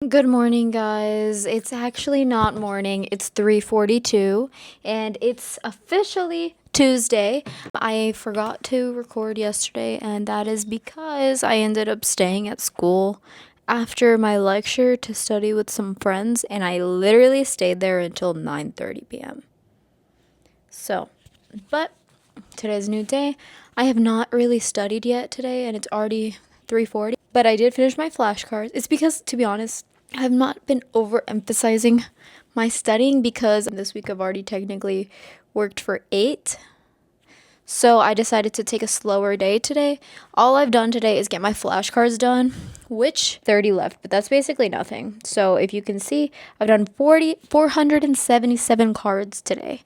Good morning, guys. It's actually not morning. It's 3:42 and it's officially Tuesday. I forgot to record yesterday and that is because I ended up staying at school after my lecture to study with some friends and I literally stayed there until 9:30 p.m. So, but today's a new day. I have not really studied yet today and it's already 3:40, but I did finish my flashcards. It's because, to be honest, I have not been overemphasizing my studying because this week I've already technically worked for 8. So I decided to take a slower day today. All I've done today is get my flashcards done, which 30 left, but that's basically nothing. So if you can see, I've done 477 cards today.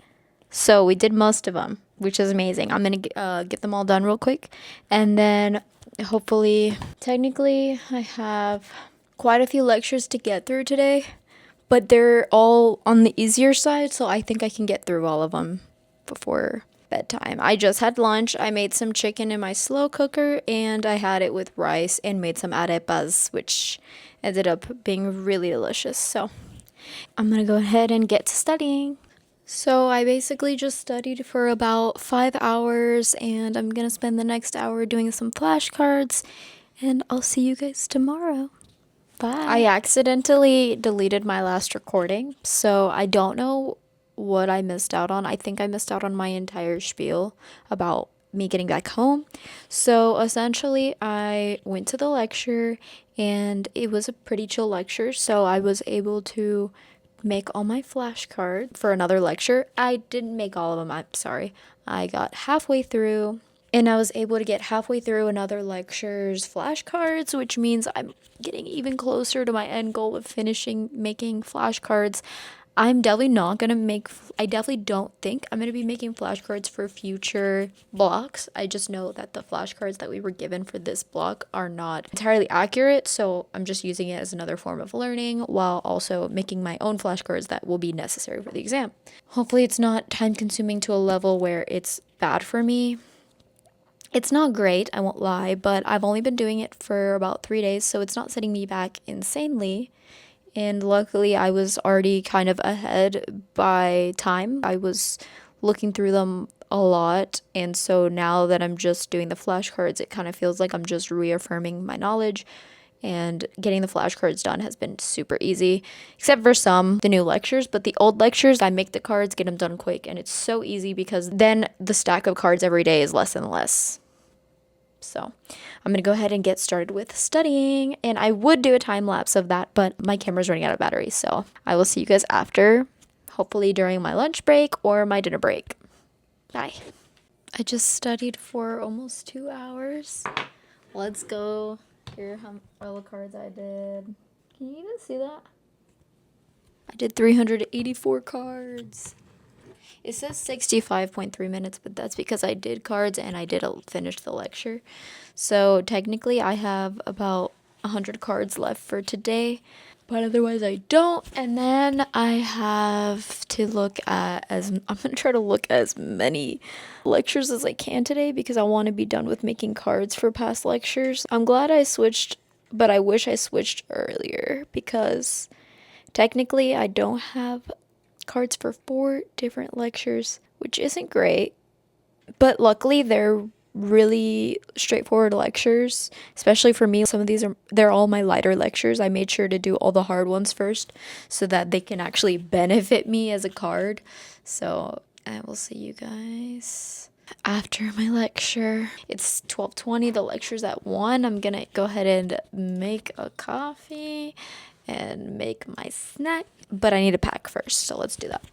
So we did most of them, which is amazing. I'm going to get them all done real quick. And then hopefully, technically, I have quite a few lectures to get through today, but they're all on the easier side. So I think I can get through all of them before bedtime. I just had lunch. I made some chicken in my slow cooker and I had it with rice and made some arepas, which ended up being really delicious. So I'm going to go ahead and get to studying. So I basically just studied for about 5 hours and I'm going to spend the next hour doing some flashcards and I'll see you guys tomorrow. Bye. I accidentally deleted my last recording, so I don't know what I missed out on. I think I missed out on my entire spiel about me getting back home. So essentially, I went to the lecture and it was a pretty chill lecture, so I was able to make all my flashcards for another lecture. I didn't make all of them, I'm sorry. I got halfway through and I was able to get halfway through another lecture's flashcards, which means I'm getting even closer to my end goal of finishing making flashcards. I'm definitely not going to I definitely don't think I'm going to be making flashcards for future blocks. I just know that the flashcards that we were given for this block are not entirely accurate. So I'm just using it as another form of learning while also making my own flashcards that will be necessary for the exam. Hopefully it's not time consuming to a level where it's bad for me. It's not great, I won't lie, but I've only been doing it for about 3 days, so it's not setting me back insanely. And luckily, I was already kind of ahead by time. I was looking through them a lot. And so now that I'm just doing the flashcards, it kind of feels like I'm just reaffirming my knowledge. And getting the flashcards done has been super easy, except for the new lectures. But the old lectures, I make the cards, get them done quick. And it's so easy because then the stack of cards every day is less and less. So I'm going to go ahead and get started with studying, and I would do a time lapse of that, but my camera's running out of battery, so I will see you guys after, hopefully during my lunch break or my dinner break. Bye. I just studied for almost 2 hours. Let's go. Here are all the cards I did. Can you even see that? I did 384 cards. It says 65.3 minutes, but that's because I did cards and I did finish the lecture. So technically I have about 100 cards left for today, but otherwise I don't. And then I have to I'm going to try to look at as many lectures as I can today because I want to be done with making cards for past lectures. I'm glad I switched, but I wish I switched earlier because technically I don't have cards for 4 different lectures, which isn't great, but luckily they're really straightforward lectures, especially for me. Some of they're all my lighter lectures. I made sure to do all the hard ones first so that they can actually benefit me as a card. So I will see you guys after my lecture. It's 12:20. The lecture's at 1. I'm gonna go ahead and make a coffee and make my snack, but I need to pack first, so let's do that.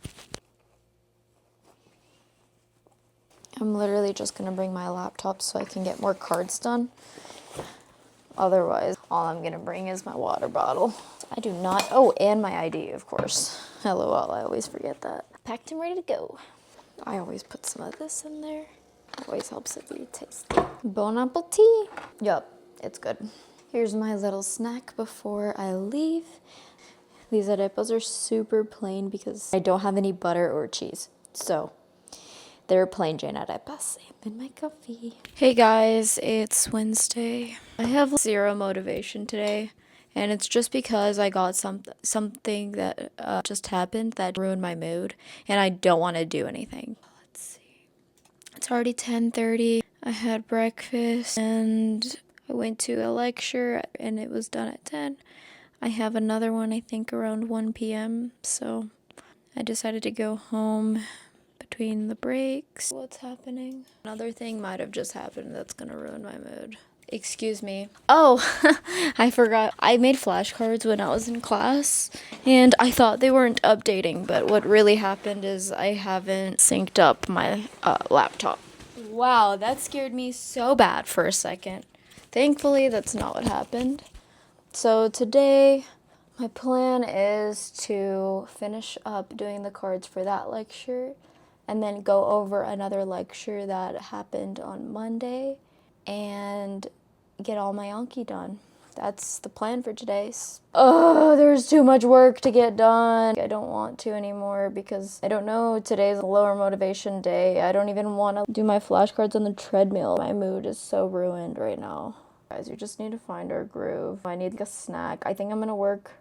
I'm literally just gonna bring my laptop so I can get more cards done. Otherwise, all I'm gonna bring is my water bottle. And my ID, of course. LOL, I always forget that. Packed and ready to go. I always put some of this in there. Always helps it be tasty. Bon appetit. Yup, it's good. Here's my little snack before I leave. These arepas are super plain because I don't have any butter or cheese. So they're plain Jane arepas. And my coffee. Hey guys, it's Wednesday. I have 0 motivation today. And it's just because I got something that just happened that ruined my mood, and I don't want to do anything. Let's see. It's already 10:30. I had breakfast and I went to a lecture and it was done at 10. I have another one I think around 1 p.m. So I decided to go home between the breaks. What's happening? Another thing might have just happened that's gonna ruin my mood. Excuse me. Oh, I forgot. I made flashcards when I was in class, and I thought they weren't updating, but what really happened is I haven't synced up my laptop. Wow, that scared me so bad for a second. Thankfully, that's not what happened. So today, my plan is to finish up doing the cards for that lecture and then go over another lecture that happened on Monday and get all my Anki done. That's the plan for today's. Oh, there's too much work to get done. I don't want to anymore because I don't know, today's a lower motivation day. I don't even want to do my flashcards on the treadmill. My mood is so ruined right now. Guys, we just need to find our groove. I need like a snack. I think I'm gonna work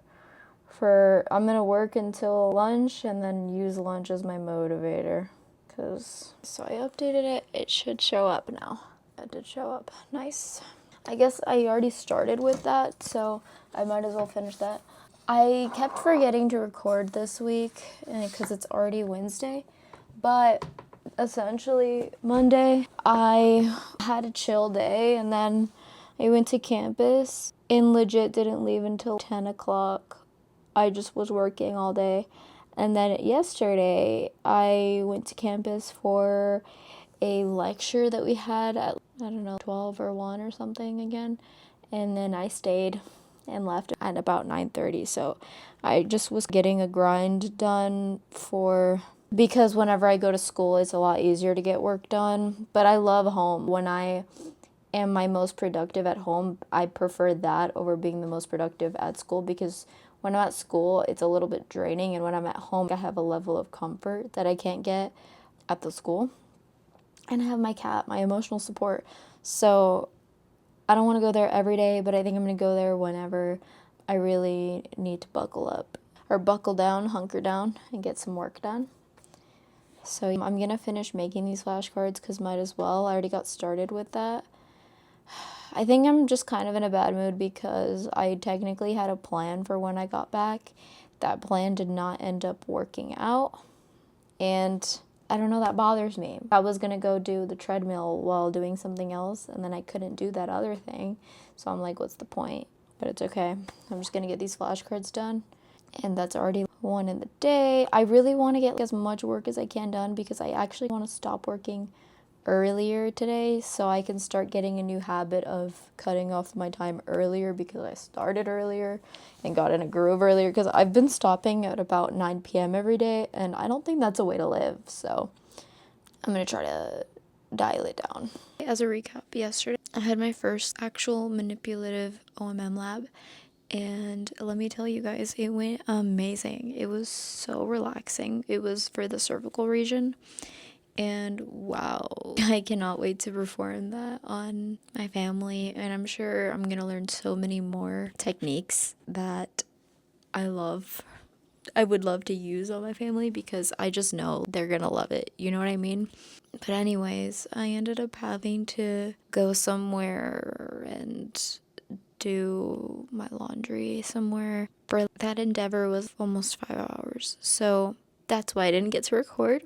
until lunch and then use lunch as my motivator. So I updated it. It should show up now. It did show up. Nice. I guess I already started with that, so I might as well finish that. I kept forgetting to record this week because it's already Wednesday, but essentially Monday I had a chill day and then I went to campus and legit didn't leave until 10 o'clock. I just was working all day. And then yesterday I went to campus for a lecture that we had at, I don't know, 12 or 1 or something again. And then I stayed and left at about 9:30. So I just was getting a grind done because whenever I go to school, it's a lot easier to get work done. But I love home. When I am my most productive at home, I prefer that over being the most productive at school because when I'm at school, it's a little bit draining. And when I'm at home, I have a level of comfort that I can't get at the school. And I have my cat, my emotional support. So I don't want to go there every day, but I think I'm going to go there whenever I really need to buckle up or buckle down, hunker down, and get some work done. So I'm going to finish making these flashcards because might as well. I already got started with that. I think I'm just kind of in a bad mood because I technically had a plan for when I got back. That plan did not end up working out. And I don't know, that bothers me. I was going to go do the treadmill while doing something else, and then I couldn't do that other thing. So I'm like, what's the point? But it's okay. I'm just going to get these flashcards done. And that's already 1 in the day. I really want to get as much work as I can done because I actually want to stop working earlier today so I can start getting a new habit of cutting off my time earlier because I started earlier and got in a groove earlier because I've been stopping at about 9 p.m. every day and I don't think that's a way to live. So I'm going to try to dial it down. As a recap, yesterday I had my first actual manipulative OMM lab. And let me tell you guys, it went amazing. It was so relaxing. It was for the cervical region. And wow, I cannot wait to perform that on my family. And I'm sure I'm going to learn so many more techniques that I would love to use on my family because I just know they're going to love it. You know what I mean? But anyways, I ended up having to go somewhere and do my laundry somewhere. For that endeavor was almost 5 hours. So that's why I didn't get to record.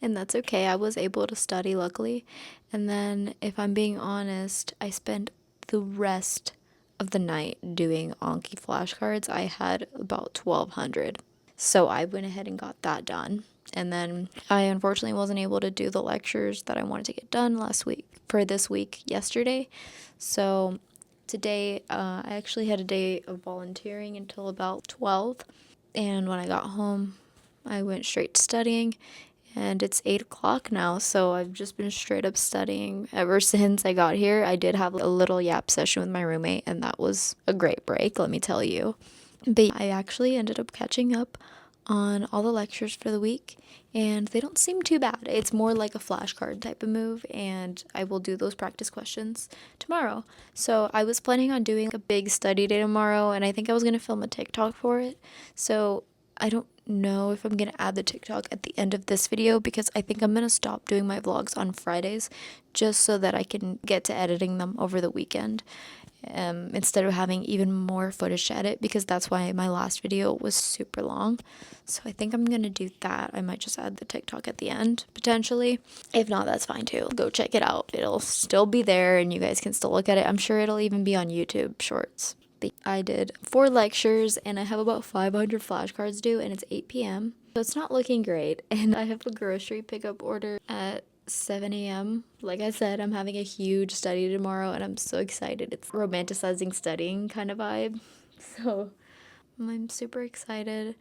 And that's okay. I was able to study, luckily. And then, if I'm being honest, I spent the rest of the night doing Anki flashcards. I had about 1,200. So I went ahead and got that done. And then I unfortunately wasn't able to do the lectures that I wanted to get done this week, yesterday. So today, I actually had a day of volunteering until about 12. And when I got home, I went straight to studying. And it's 8 o'clock now, so I've just been straight up studying ever since I got here. I did have a little yap session with my roommate, and that was a great break, let me tell you. But I actually ended up catching up on all the lectures for the week, and they don't seem too bad. It's more like a flashcard type of move, and I will do those practice questions tomorrow. So I was planning on doing a big study day tomorrow, and I think I was going to film a TikTok for it. So I don't know if I'm going to add the TikTok at the end of this video, because I think I'm going to stop doing my vlogs on Fridays just so that I can get to editing them over the weekend. Instead of having even more footage to edit, because that's why my last video was super long. So I think I'm gonna do that. I might just add the TikTok at the end, potentially. If not, that's fine too. Go check it out. It'll still be there and you guys can still look at it. I'm sure it'll even be on YouTube Shorts. I did 4 lectures and I have about 500 flashcards due, and it's 8 p.m. So it's not looking great. And I have a grocery pickup order at 7 a.m. Like I said, I'm having a huge study tomorrow and I'm so excited. It's romanticizing studying kind of vibe. So I'm super excited.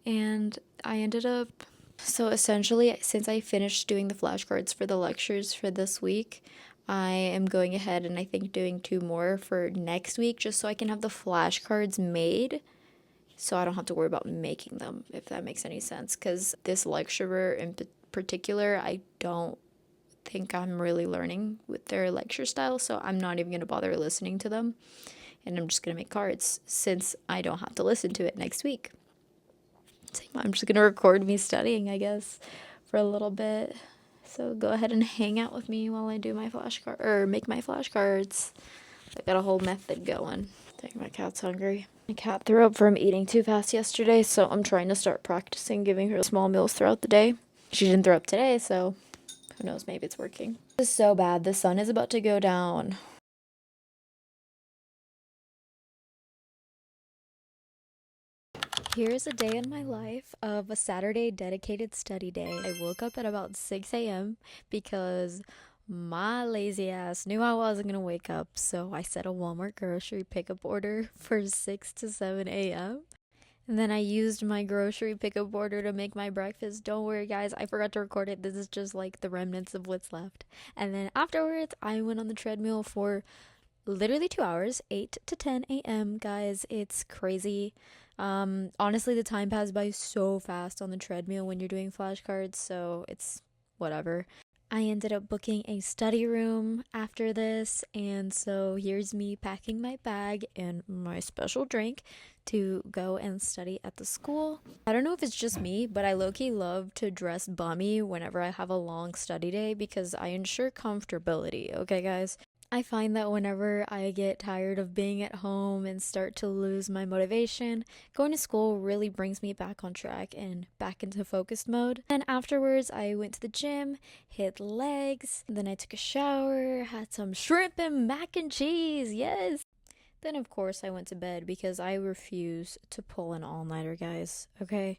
And I ended up, so essentially, since I finished doing the flashcards for the lectures for this week, I am going ahead and I think doing 2 more for next week, just so I can have the flashcards made so I don't have to worry about making them, if that makes any sense. Because this lecturer in particular, I don't think I'm really learning with their lecture style, so I'm not even going to bother listening to them. And I'm just going to make cards since I don't have to listen to it next week. So I'm just going to record me studying, I guess, for a little bit. So go ahead and hang out with me while I do my flashcard, or make my flashcards. I got a whole method going. I think my cat's hungry. My cat threw up from eating too fast yesterday, so I'm trying to start practicing giving her small meals throughout the day. She didn't throw up today, so who knows, maybe it's working. This is so bad. The sun is about to go down. Here's a day in my life of a Saturday dedicated study day. I woke up at about 6 a.m. because my lazy ass knew I wasn't gonna wake up, so I set a Walmart grocery pickup order for 6 to 7 a.m. And then I used my grocery pickup order to make my breakfast. Don't worry, guys, I forgot to record it. This is just like the remnants of what's left. And then afterwards, I went on the treadmill for literally 2 hours, 8 to 10 a.m. Guys, it's crazy. Honestly, the time passed by so fast on the treadmill when you're doing flashcards, so it's whatever. I ended up booking a study room after this, and so here's me packing my bag and my special drink to go and study at the school. I don't know if it's just me, but I low-key love to dress bummy whenever I have a long study day because I ensure comfortability, okay guys? I find that whenever I get tired of being at home and start to lose my motivation, going to school really brings me back on track and back into focused mode. And afterwards, I went to the gym, hit legs, then I took a shower, had some shrimp and mac and cheese, yes! Then, of course, I went to bed because I refuse to pull an all-nighter, guys, okay?